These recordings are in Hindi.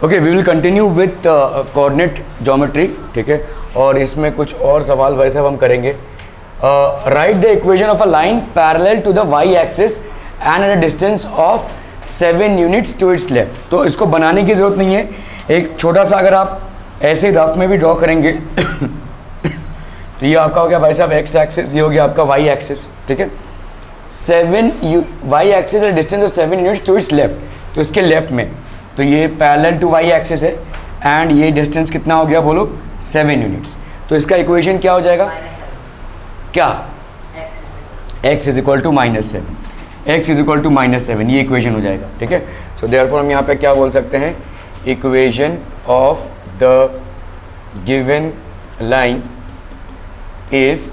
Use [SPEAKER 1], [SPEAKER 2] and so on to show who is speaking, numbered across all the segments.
[SPEAKER 1] Okay, we will continue with coordinate geometry, ठीक है। और इसमें कुछ और सवाल भाई साहब हम करेंगे। Write the equation of a line parallel to the y axis and at a distance of 7 units to its left. तो इसको बनाने की ज़रूरत नहीं है, एक छोटा सा अगर आप ऐसे रफ में भी ड्रॉ करेंगे तो ये आपका हो गया भाई साहब एक्स एक्सिस, ये हो गया आपका वाई एक्सिस, ठीक है। 7 y axis at distance of 7 units to its left, तो इसके लेफ्ट में, तो ये पैरेलल टू वाई एक्सिस है एंड ये डिस्टेंस कितना हो गया बोलो 7 यूनिट्स। तो इसका इक्वेशन क्या हो जाएगा, क्या x is equal to -7, x is equal to -7, ये इक्वेशन हो जाएगा, ठीक है। सो देयरफॉर हम यहाँ पे क्या बोल सकते हैं, equation of the given line is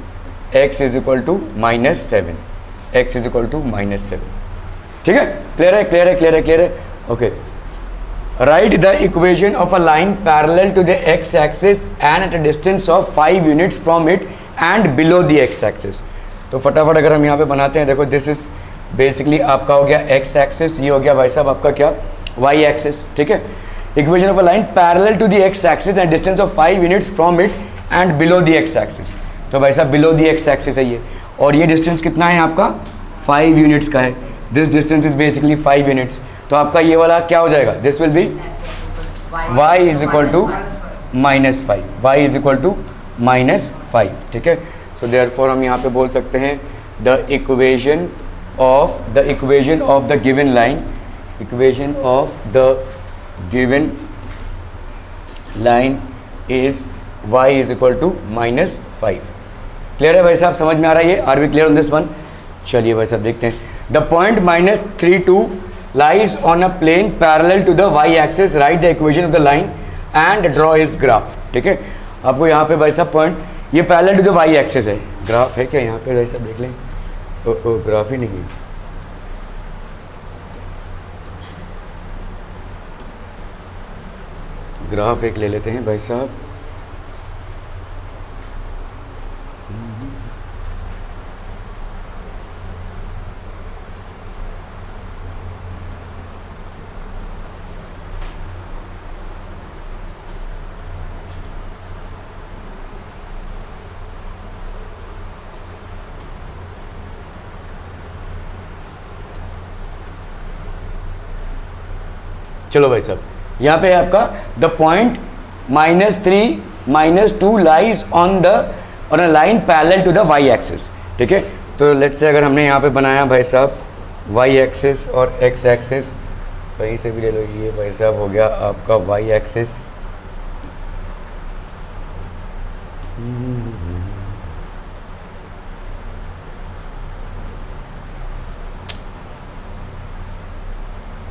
[SPEAKER 1] x is equal to -7, x is equal to -7, ठीक है। क्लियर है, क्लियर है, क्लियर है, क्लियर है, okay. Write the equation of a line parallel to the x axis and at a distance of 5 units from it and below the x axis. तो फटाफट अगर हम यहाँ पे बनाते हैं, देखो दिस इज बेसिकली आपका हो गया x एक्सिस, ये हो गया भाई साहब आपका क्या y एक्सिस, ठीक है। Equation of a line parallel to the x axis and distance of 5 units from it and below the x axis. तो भाई साहब बिलो द x एक्सिस है ये, और ये डिस्टेंस कितना है आपका 5 यूनिट्स का है। This distance is basically 5 units. तो आपका ये वाला क्या हो जाएगा, this will be y is equal to -5, y is equal to -5, ठीक है। सो देयरफॉर हम यहाँ पे बोल सकते हैं the equation of the given line, equation of the given line is y is equal to -5। Clear है भाई साहब, समझ में आ रहा है ये, are we clear on this one. चलिए भाई साहब देखते हैं, the point -32 lies on a plane parallel to the y-axis. Write the equation of the line and draw his graph, ठीक है। आपको यहाँ पे भाई साहब पॉइंट, ये पैरेलल टू द y-axis है, ग्राफ है क्या यहाँ पे भाई साहब देख लें, ओ ग्राफ ही नहीं है, ग्राफ एक ले लेते हैं भाई साहब। चलो भाई साहब, यहाँ पे आपका the point -3 -2 lies on a line parallel to the y axis, ठीक है। तो लेट्स से अगर हमने यहाँ पे बनाया भाई साहब वाई एक्सिस और एक्स एक्सिस, कहीं से भी ले लो, ये भाई साहब हो गया आपका वाई एक्सिस,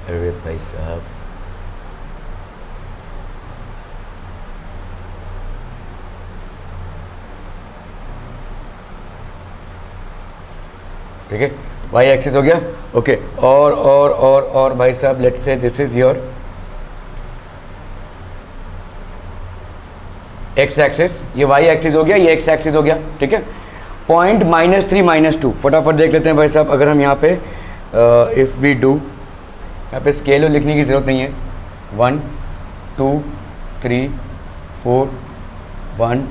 [SPEAKER 1] अरे भाई साहब ठीक है, वाई एक्सिस हो गया, ओके। और भाई साहब let's say this is your x axis, ये वाई एक्सिस हो गया, ये एक्स एक्सिस हो गया, ठीक है। पॉइंट -3 -2 फटाफट देख लेते हैं भाई साहब। अगर हम यहाँ पे इफ़ वी डू, यहाँ पे स्केल लिखने की ज़रूरत नहीं है, 1 2 3 4 1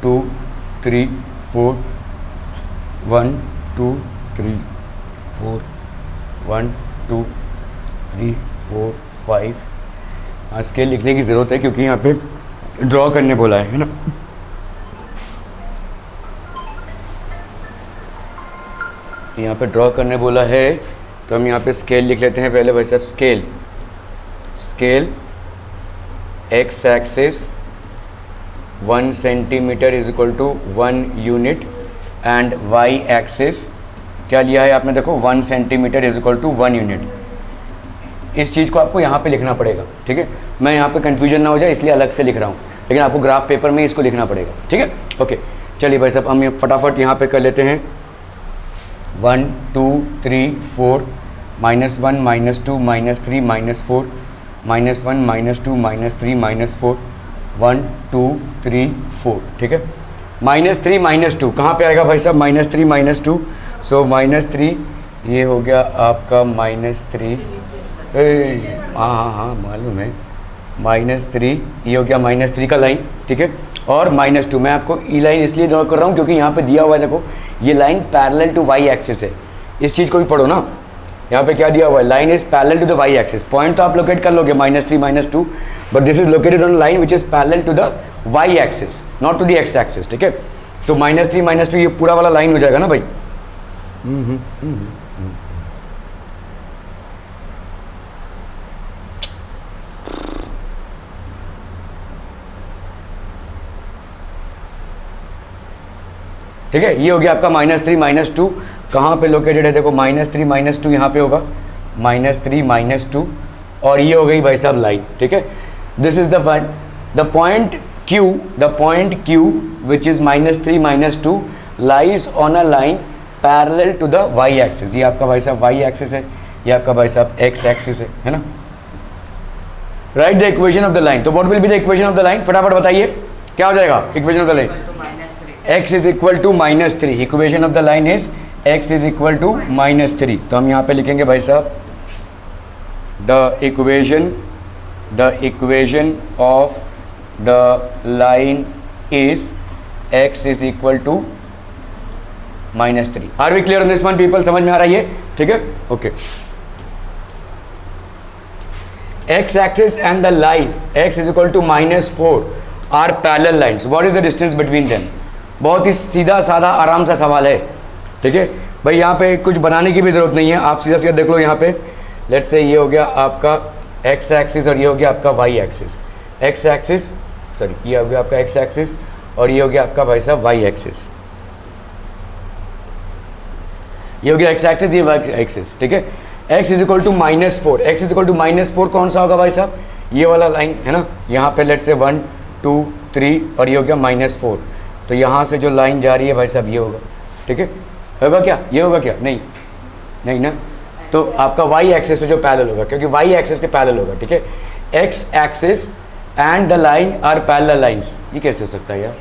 [SPEAKER 1] 2 3 4 1 2 3 4 1 2 3 4 5। हाँ, स्केल लिखने की ज़रूरत है क्योंकि यहाँ पे ड्रॉ करने बोला है ना। यहाँ पे ड्रॉ करने बोला है, तो हम यहाँ पे स्केल लिख लेते हैं पहले भाई साहब। Scale x axis 1 centimetre is equal to 1 unit and y axis क्या लिया है आपने, देखो 1 centimetre is equal to 1 unit. इस चीज़ को आपको यहाँ पे लिखना पड़ेगा, ठीक है। मैं यहाँ पे कन्फ्यूजन ना हो जाए इसलिए अलग से लिख रहा हूँ, लेकिन आपको ग्राफ पेपर में इसको लिखना पड़ेगा, ठीक है, ओके। चलिए भाई साहब हम फटाफट यहाँ पे कर लेते हैं 1 2 3 4 -1 -2 -3 -4 -1 -2 -3 -4 1 2 3 4, ठीक है। -3 -2 कहाँ पे आएगा भाई साहब, -3 -2, सो -3 ये हो गया आपका -3, हाँ मालूम है, -3, ये हो गया -3 का लाइन, ठीक है, और -2। मैं आपको ई लाइन इसलिए ड्रॉ कर रहा हूँ क्योंकि यहाँ पे दिया हुआ है, देखो ये line parallel to y axis है। इस चीज़ को भी पढ़ो ना, यहाँ पे क्या दिया हुआ है, line is parallel to the y axis. Point तो आप लोकेट कर लोगे -3 -2, but this is located on line which is parallel to the y axis, not to the x axis, ठीक है। तो -3 -2 ये पूरा वाला लाइन हो जाएगा ना भाई। ठीक है, ये हो गया आपका -3 -2। कहाँ पे लोकेटेड है, देखो -3 -2 यहाँ पे होगा, -3 -2, और ये हो गई भाई साहब लाइन, ठीक है। This is the point Q which is -3 -2 lies on a line parallel to the y axis. ये आपका भाई साहब वाई एक्सिस है, ये आपका भाई साहब एक्स एक्सिस है ना। Write the equation of the line. तो what will be the equation of the line, फटाफट बताइए क्या हो जाएगा equation of the line. x is equal to -3, equation of the line is x is equal to -3। तो हम यहाँ पे लिखेंगे भाई साहब the equation of the line is x is equal to -3। Are we clear on this one people, समझ में आ रहा है ये, ठीक है, okay. x axis and the line x is equal to -4 are parallel lines. What is the distance between them. बहुत ही सीधा साधा आराम सा सवाल है, ठीक है भाई। यहाँ पे कुछ बनाने की भी ज़रूरत नहीं है, आप सीधा सीधा देख लो। यहाँ पे लेट्स से ये हो गया आपका x एक्सिस और ये हो गया आपका y axis. x axis sorry, ये हो गया आपका x एक्सिस और ये हो गया आपका भाई साहब y एक्सिस। ये हो गया x एक्सिस, ये y एक्सिस, ठीक है। x is equal to -4, x is equal to -4 कौन सा होगा भाई साहब, ये वाला लाइन है ना। यहाँ पे लेट्स से 1 2 3 और ये हो गया -4। तो यहाँ से जो लाइन जा रही है भाई साहब ये होगा, ठीक है। होगा क्या, ये होगा क्या, नहीं ना। तो आपका y एक्सिस से जो पैरेलल होगा, क्योंकि y एक्सिस के पैरेलल होगा, ठीक है। x axis and the line are parallel lines. ये कैसे हो सकता है यार,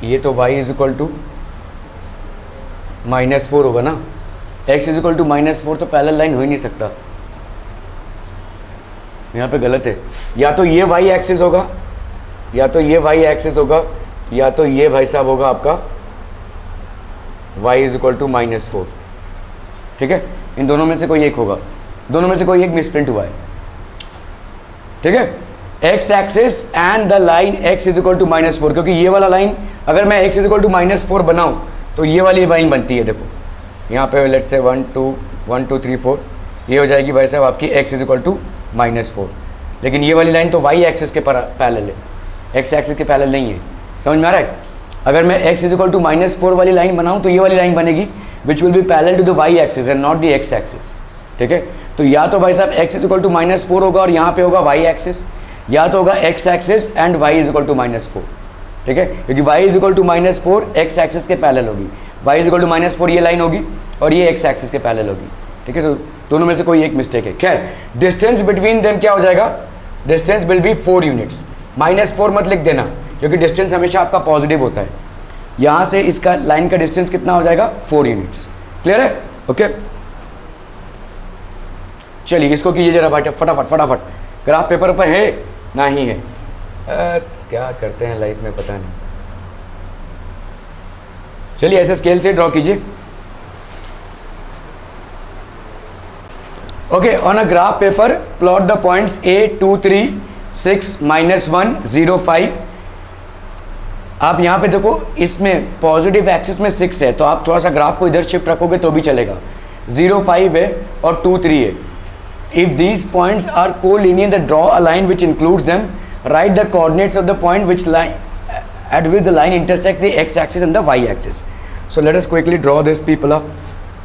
[SPEAKER 1] ये तो y इज इक्वल टू -4 होगा ना, x इज इक्वल टू -4 तो पैरेलल लाइन हो ही नहीं सकता। यहाँ पे गलत है, या तो ये y एक्सिस होगा, या तो ये y एक्सिस होगा, या तो ये भाई साहब होगा आपका y इज इक्वल टू -4, ठीक है। इन दोनों में से कोई एक होगा, दोनों में से कोई एक मिसप्रिंट हुआ है, ठीक है। x axis and the line x is equal to -4, क्योंकि ये वाला लाइन अगर मैं x इज इक्वल टू -4 बनाऊं तो ये वाली लाइन बनती है, देखो यहाँ पे लेट्स से 1 2 3 4 ये हो जाएगी भाई साहब आपकी x इज इक्वल टू -4। लेकिन ये वाली लाइन तो y एक्सिस के पैरेलल है, x एक्सिस के पैरेलल नहीं है, समझ में आ रहा है। अगर मैं x इज इक्वल टू -4 वाली लाइन बनाऊं तो ये वाली लाइन बनेगी which will be parallel to the y axis and not the x axis, ठीक है। तो या तो भाई साहब x इज इक्वल टू -4 होगा और यहाँ पे होगा y एक्सिस, या तो होगा x axis and y is equal to -4, ठीक है। क्योंकि y is equal to -4 x axis के पैरेलल होगी, y इज इक्वल टू -4 ये लाइन होगी और ये x एक्सिस के पैरेलल होगी, ठीक है। तो दोनों में से कोई एक मिस्टेक है। खैर डिस्टेंस बिटवीन देम क्या हो जाएगा, डिस्टेंस विल बी 4 यूनिट्स। -4 मत लिख देना क्योंकि डिस्टेंस हमेशा आपका पॉजिटिव होता है। यहाँ से इसका लाइन का डिस्टेंस कितना हो जाएगा, 4 यूनिट्स। क्लियर है, ओके। चलिए इसको कीजिए जरा भाई फटाफट। ग्राफ पेपर पर है नहीं है, क्या करते हैं लाइफ में पता नहीं। चलिए ऐसे स्केल से ड्रॉ कीजिए। Okay, on a graph paper plot the points a 2 3 6 -1 0 5। आप यहाँ पे देखो इसमें पॉजिटिव एक्सिस में 6 है, तो आप थोड़ा सा ग्राफ को इधर शिफ्ट रखोगे तो भी चलेगा। 0 5 है और 2 3 है। If these points are collinear the draw a line which includes them, write the coordinates of the point which line at which the line intersects the x axis and the y axis. So let us quickly draw this people up.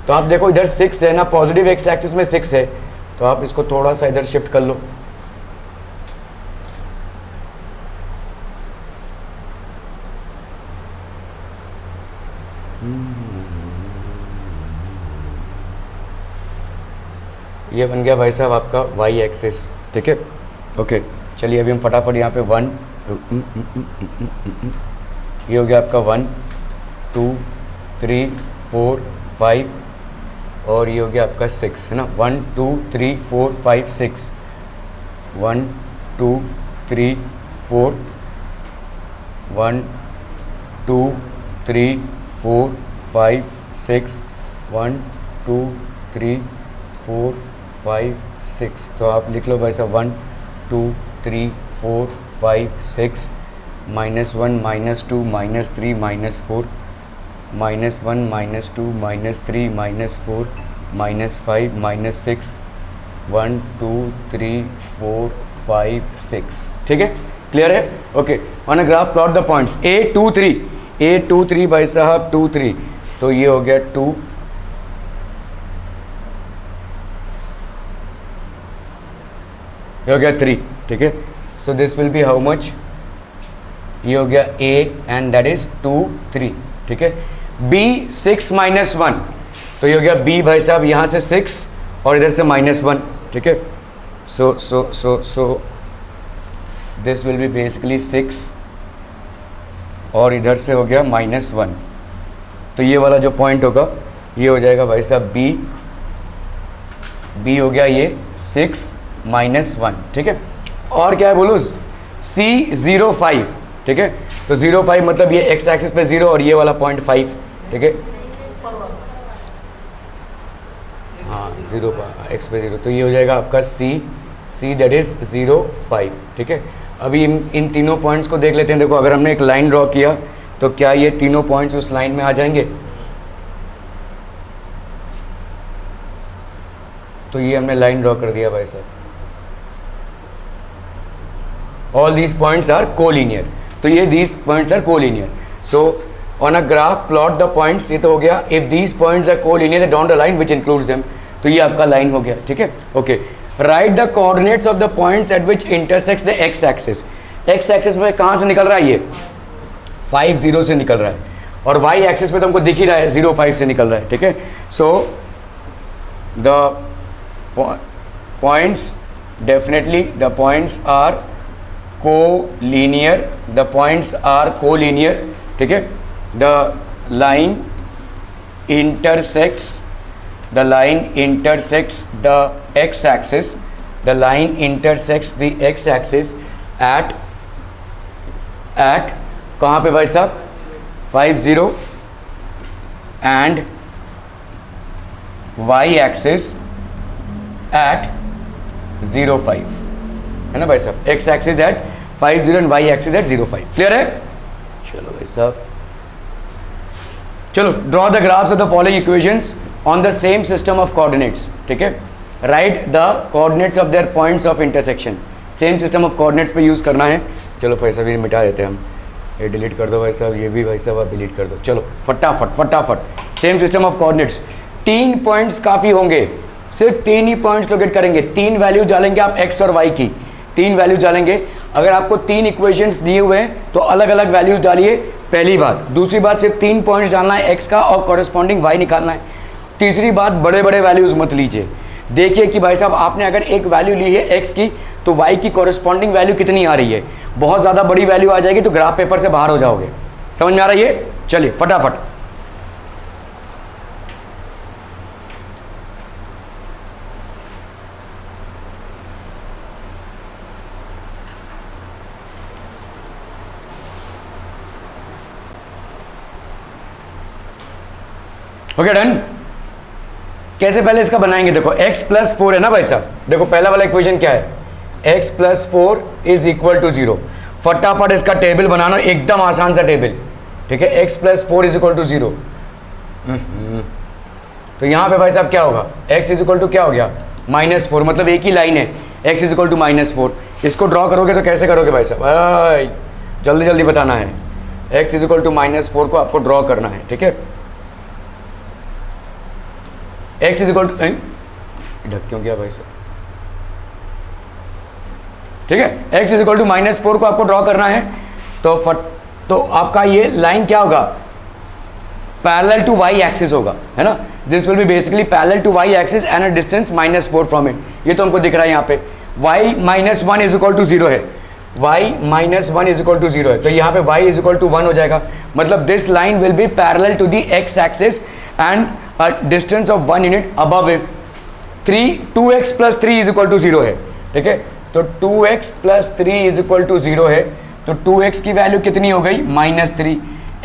[SPEAKER 1] तो आप देखो इधर 6 है ना, पॉजिटिव एक्स एक्सिस में 6 है, तो आप इसको थोड़ा सा इधर शिफ्ट कर लो। ये बन गया भाई साहब आपका y एक्सिस, ठीक है, ओके। चलिए अभी हम फटाफट यहाँ पे 1 ये हो गया आपका 1 2 3 4 5 और ये हो गया आपका 6 है ना। 1 2 3 4 5 6 1 2 3 4, 1 2 3 4 5 6, 1 2 3 4 5 6। तो आप लिख लो भाई साहब 1 2 3 4 5 6, -1 -2 -3 -4, -1 -2 -3 -4 -5 -6, 1 2 3 4 5 6। ठीक है, क्लियर है? Okay, on a graph plot the points A 2 3, A 2 3 भाई साहब 2 3, तो ये हो गया 2, ये हो गया 3। ठीक है, so this will B how much, ये हो गया A एंड दैट इज 2 3। ठीक है, B 6 -1, तो ये हो गया B भाई साहब यहाँ से 6 और इधर से -1। ठीक है, so this will be basically 6 और इधर से हो गया -1, तो ये वाला जो पॉइंट होगा ये हो जाएगा भाई साहब B हो गया ये 6 -1। ठीक है, और क्या है बोलो, C 0 5। ठीक है, तो 0 5 मतलब ये x एक्सिस पे 0 और ये वाला पॉइंट 5। ठीक है, हाँ 0 x पे 0, तो ये हो जाएगा आपका C दैट इज 0 5। ठीक है, अभी इन तीनों पॉइंट्स को देख लेते हैं। देखो, अगर हमने एक लाइन ड्रॉ किया तो क्या ये तीनों पॉइंट्स उस लाइन में आ जाएंगे? तो ये हमने लाइन ड्रॉ कर दिया भाई साहब, all these points are collinear, तो ये these points are collinear. So on a graph plot the points, ये तो हो गया। If these points are collinear draw the line which includes them, तो ये आपका लाइन हो गया। ठीक है, okay, write the coordinates of the points at which intersects the x axis. X axis में कहाँ से निकल रहा है? ये 5 0 से निकल रहा है, और वाई एक्सिस पे तो हमको दिख ही रहा है 0 5 से निकल रहा है। ठीक है, so the points, definitely the points are collinear, the points are collinear. ठीक है, the line intersects, the line intersects the x-axis, the line intersects the x-axis at कहाँ पे भाई साहब? 5 0 and y-axis at 0 5, है ना भाई साहब? x-axis at 5 0 and y-axis at 0 5। Clear है? चलो भाई साहब, चलो draw the graphs of the following equations on the same system of coordinates. ठीक है, right the coordinates of their points of intersection. Same system of coordinates पे यूज़ करना है। चलो भाई साहब, ये मिटा देते हैं हम, ये डिलीट कर दो भाई साहब, ये भी भाई साहब आप डिलीट कर दो। चलो फटाफट फटाफट, same system of coordinates. 3 points काफ़ी होंगे, सिर्फ 3 ही पॉइंट्स लोकेट करेंगे। 3 वैल्यूज डालेंगे आप एक्स और वाई की, 3 वैल्यूज डालेंगे। अगर आपको 3 इक्वेशंस दिए हुए हैं तो अलग अलग वैल्यूज डालिए, पहली बात। दूसरी बात, सिर्फ 3 पॉइंट्स डालना है एक्स का और कॉरेस्पॉन्डिंग वाई निकालना है। तीसरी बात, बड़े बड़े वैल्यूज मत लीजिए। देखिए कि भाई साहब आपने अगर एक वैल्यू ली है एक्स की, तो वाई की कॉरेस्पॉन्डिंग वैल्यू कितनी आ रही है। बहुत ज़्यादा बड़ी वैल्यू आ जाएगी तो ग्राफ पेपर से बाहर हो जाओगे। समझ में आ रहा है ये? चलिए फटाफट, ओके डन। कैसे पहले इसका बनाएंगे? देखो x + 4 है ना भाई साहब। देखो पहला वाला इक्वेशन क्या है? x + 4 is equal to 0। फटाफट इसका टेबल बनाना, एकदम आसान सा टेबल। ठीक है, x + 4 इज इक्वल टू 0। तो यहाँ पे भाई साहब क्या होगा? x इज इक्वल टू क्या हो गया? -4, मतलब एक ही लाइन है, x इज इक्वल टू -4। इसको ड्रॉ करोगे तो कैसे करोगे भाई साहब? जल्दी जल्दी बताना है। x इज इक्वल टू -4 को आपको ड्रॉ करना है। ठीक है, x इज इक्वल टू, ढक क्यों गया भाई साहब? ठीक है, x इज इक्वल टू -4 को आपको ड्रॉ करना है। तो आपका ये लाइन क्या होगा? पैरेलल टू y एक्सिस होगा, है ना। This will be basically parallel to y axis and a distance -4 from it. ये तो हमको दिख रहा है यहाँ पे y - 1 इज इक्वल टू 0 है, y - 1 इज इक्वल टू 0 है, तो यहाँ पे y इज इक्वल टू 1 हो जाएगा। मतलब this line will be parallel to the x axis and a distance of 1 unit above it. 2x + 3 is equal to 0 है। ठीक है, तो 2x plus 3 is equal to 0 है, तो 2x की वैल्यू कितनी हो गई -3,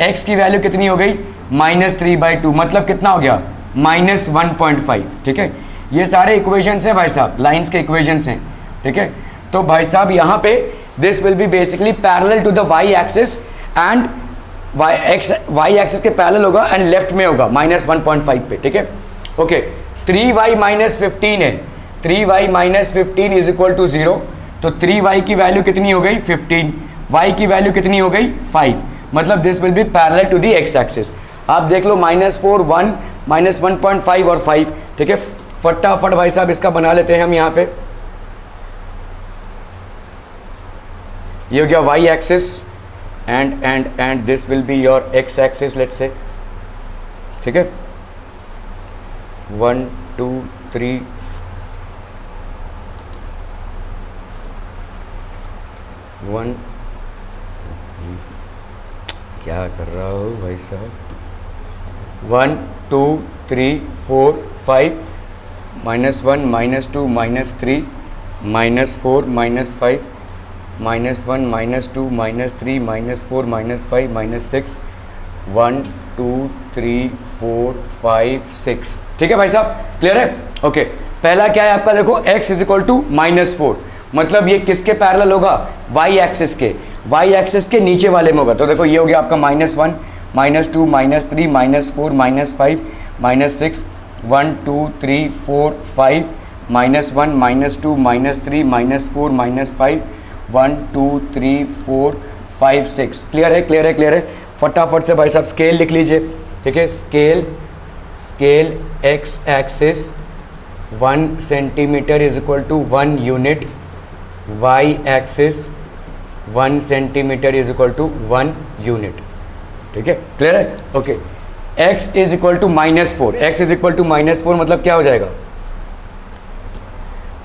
[SPEAKER 1] x की वैल्यू कितनी हो गई -3/2, मतलब कितना हो गया -1.5। ठीक है, ये सारे इक्वेशंस हैं भाई साहब, लाइंस के इक्वेशंस हैं। ठीक है, तो भाई साहब यहाँ पे this will be basically parallel to the y axis and y axis के पैरेलल होगा एंड लेफ्ट में होगा -1.5 पे। ठीक है, ओके 3y - 15 है, 3y - 15 इज इक्वल टू 0, तो 3y की वैल्यू कितनी हो गई 15, y की वैल्यू कितनी हो गई 5, मतलब this will be parallel to the x axis. आप देख लो -4 1 -1.5 और 5। ठीक है, फटाफट भाई साहब इसका बना लेते हैं हम यहाँ पे। ये हो गया y axis and this will be your x axis let's say. ठीक है, 1 2 3 1 क्या कर रहा हो भाई साहब, 1 2 3 4 5 -1 -2 -3 -4 -5 -1 -2 -3 -4 -5 -6 1 2 3 4 5 6। ठीक है भाई साहब, क्लियर है? ओके, पहला क्या है आपका, देखो x इज इक्वल टू -4, मतलब ये किसके पैरेलल होगा, y एक्सिस के, y एक्सिस के नीचे वाले में होगा। तो देखो ये हो गया आपका -1 -2 -3 -4 -5 -6 1 2 3 4 5 -1 -2 -3 -4 -5 1 2 3 4 5 6। क्लियर है, क्लियर है, क्लियर है? फटाफट से भाई साहब स्केल लिख लीजिए। ठीक है, scale x axis 1 centimetre is equal to 1 unit, y axis 1 centimetre is equal to 1 unit. ठीक है, क्लियर है? Okay, x is equal to -4, x is equal to -4 मतलब क्या हो जाएगा,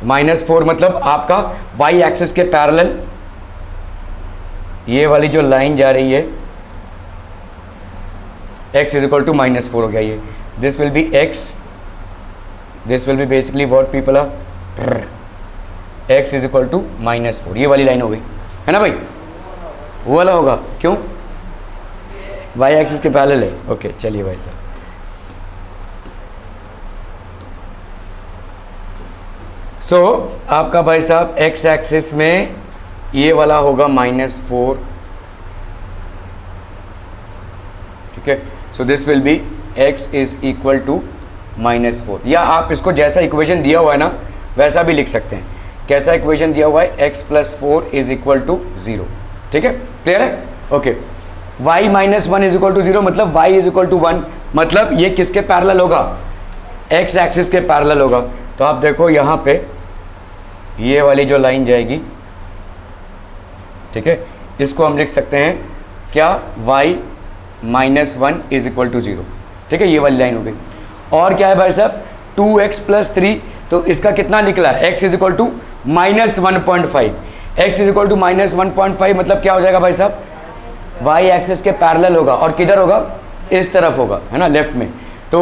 [SPEAKER 1] -4 मतलब आपका y एक्सिस के पैरेलल ये वाली जो लाइन जा रही है x इज इक्वल टू -4 हो गया ये। This will be x, this will be basically what people are, x is equal to -4, ये वाली लाइन हो गई है ना भाई, वो वाला होगा, क्यों, y एक्सिस के पैरेलल है। ओके, चलिए भाई साहब, सो आपका भाई साहब x एक्सिस में ये वाला होगा -4। ठीक है, so this will be x is equal to -4, या आप इसको जैसा इक्वेशन दिया हुआ है ना वैसा भी लिख सकते हैं। कैसा इक्वेशन दिया हुआ है, x + 4 इज इक्वल टू 0। ठीक है, क्लियर है? Okay, y - 1 is equal to 0 मतलब y इज इक्वल टू 1, मतलब ये किसके पैरेलल होगा, x एक्सिस के पैरेलल होगा। तो आप देखो यहाँ पे ये वाली जो लाइन जाएगी, ठीक है, इसको हम लिख सकते हैं क्या, y - 1 इज इक्वल टू 0। ठीक है, ये वाली लाइन हो गई। और क्या है भाई साहब, 2x + 3, तो इसका कितना निकला, x is equal to -1.5, x is equal to -1.5 मतलब क्या हो जाएगा भाई साहब, y एक्सिस के पैरेलल होगा और किधर होगा, इस तरफ होगा, है ना, लेफ्ट में। तो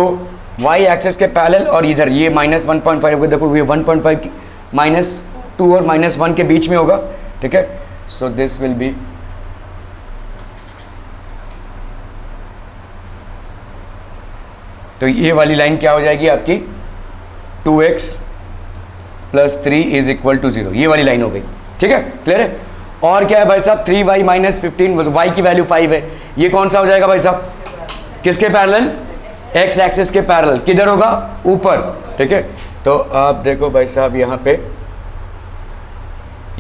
[SPEAKER 1] y एक्सिस के पैरेलल और इधर ये -1.5 होगा, देखो ये 1.5 -2 और -1 के बीच में होगा। ठीक है, सो दिस विल बी, तो ये वाली लाइन क्या हो जाएगी आपकी, 2x + 3 इज इक्वल टू 0, ये वाली लाइन हो गई। ठीक है, क्लियर है? और क्या है भाई साहब, 3y - 15, y की वैल्यू 5 है, ये कौन सा हो जाएगा भाई साहब, किसके पैरेलल, x एक्सिस के पैरेलल, किधर होगा, ऊपर। ठीक है, तो आप देखो भाई साहब यहाँ पे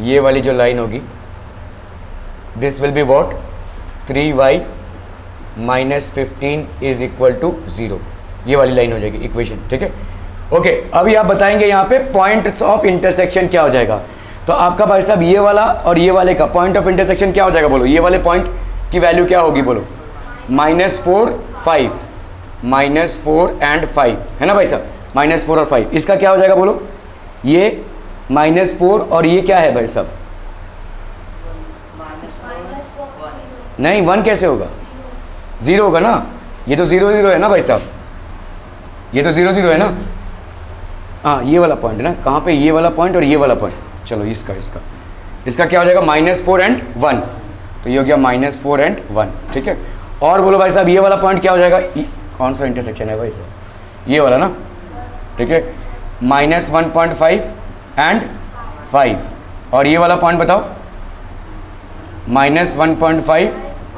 [SPEAKER 1] ये वाली जो लाइन होगी, this will be what, 3y - 15 is equal to 0, ये वाली लाइन हो जाएगी इक्वेशन। ठीक है, ओके, अभी आप बताएंगे यहाँ पे पॉइंट्स ऑफ इंटरसेक्शन क्या हो जाएगा। तो आपका भाई साहब ये वाला और ये वाले का पॉइंट ऑफ इंटरसेक्शन क्या हो जाएगा, बोलो, ये वाले पॉइंट की वैल्यू क्या होगी, बोलो, -4 5 -4 एंड 5 है ना भाई साहब, -4 और 5, इसका क्या हो जाएगा, बोलो, ये -4 और ये क्या है भाई साहब, नहीं 1 कैसे होगा, 0 होगा ना, ये तो 0 0 है ना भाई साहब, ये तो 0 0 है ना। हाँ, ये वाला पॉइंट है ना, कहाँ पे, ये वाला पॉइंट और ये वाला पॉइंट, चलो इसका क्या हो जाएगा, -4 एंड 1, तो ये हो गया -4 एंड 1, ठीक है। और बोलो भाई साहब ये वाला पॉइंट क्या हो जाएगा, कौन सा इंटरसेक्शन है भाई साहब, ये वाला ना, ठीक है, -1.5 एंड 5, और ये वाला पॉइंट बताओ -1.5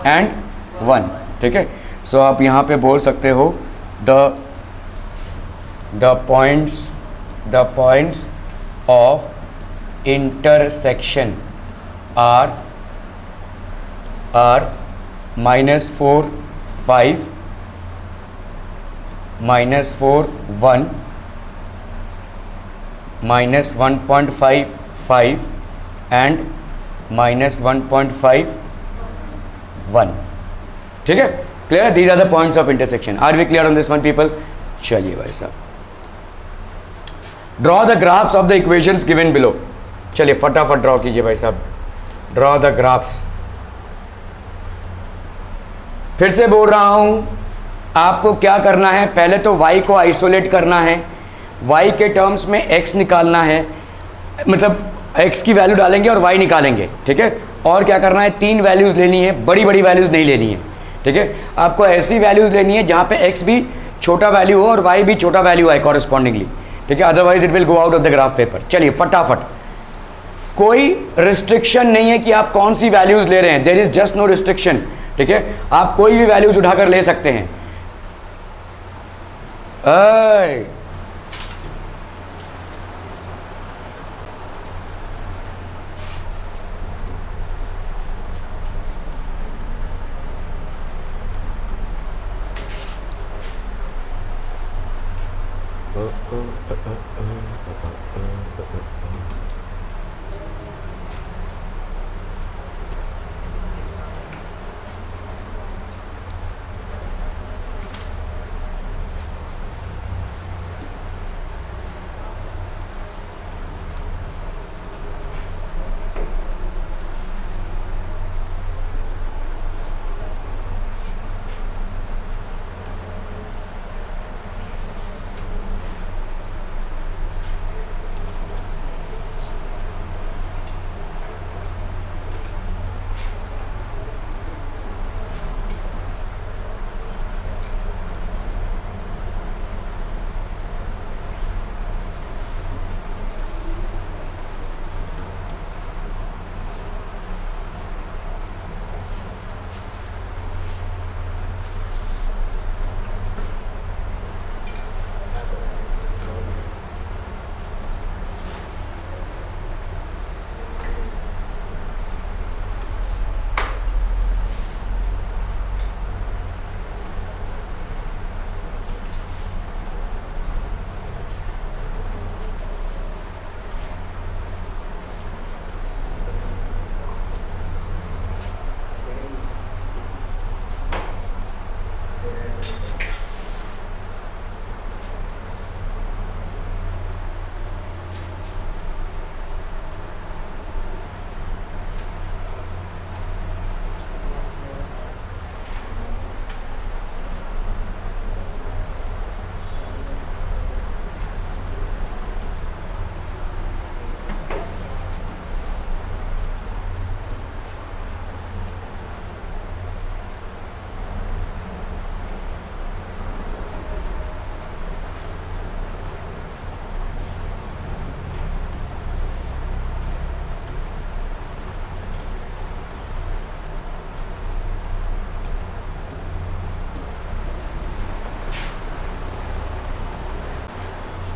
[SPEAKER 1] एंड 1, ठीक है। सो आप यहाँ पे बोल सकते हो the points of intersection are -4, 5, -4, 1, -1.5, 5 and -1.5, 1, ठीक है। Clear, these are the points of intersection. Are we clear on this one people? चलिए भाई साहब, draw the graphs of the equations given below. चलिए फटाफट ड्रॉ कीजिए भाई साहब, ड्रॉ द ग्राफ्स। फिर से बोल रहा हूं, आपको क्या करना है, पहले तो y को आइसोलेट करना है, y के टर्म्स में x निकालना है, मतलब x की वैल्यू डालेंगे और y निकालेंगे, ठीक है। और क्या करना है, 3 वैल्यूज़ लेनी है, बड़ी बड़ी वैल्यूज़ नहीं लेनी है, ठीक है। आपको ऐसी वैल्यूज़ लेनी है जहाँ पे x भी छोटा वैल्यू हो और y भी छोटा वैल्यू आए कॉरेस्पॉन्डिंगली, ठीक है, otherwise it will go out of the graph paper. चलिए फटाफट, कोई रिस्ट्रिक्शन नहीं है कि आप कौन सी वैल्यूज़ ले रहे हैं, there is just no restriction, ठीक है। आप कोई भी वैल्यूज़ उठाकर ले सकते हैं।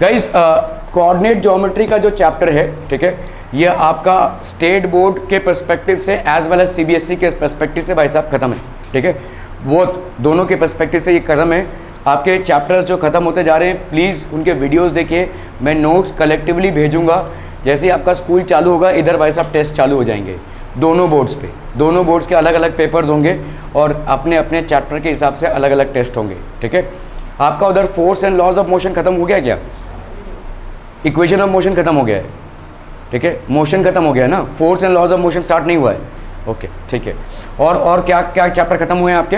[SPEAKER 1] गाइस कोऑर्डिनेट ज्योमेट्री का जो चैप्टर है, ठीक है, ये आपका स्टेट बोर्ड के पर्सपेक्टिव से एज वेल एज सीबीएसई के पर्सपेक्टिव से भाई साहब खत्म है, ठीक है, वो दोनों के पर्सपेक्टिव से ये खत्म है। आपके चैप्टर्स जो ख़त्म होते जा रहे हैं, प्लीज़ उनके वीडियोस देखिए, मैं नोट्स कलेक्टिवली भेजूंगा। जैसे ही आपका स्कूल चालू होगा, इधर भाई साहब टेस्ट चालू हो जाएंगे दोनों बोर्ड्स पे, दोनों बोर्ड्स के अलग अलग पेपर्स होंगे और अपने अपने चैप्टर के हिसाब से अलग अलग टेस्ट होंगे, ठीक है। आपका उधर force and laws of motion खत्म हो गया क्या? इक्वेशन ऑफ मोशन खत्म हो गया है, ठीक है, मोशन खत्म हो गया है ना, force and laws of motion start नहीं हुआ है, ओके, ठीक है। और क्या क्या चैप्टर खत्म हुए हैं आपके?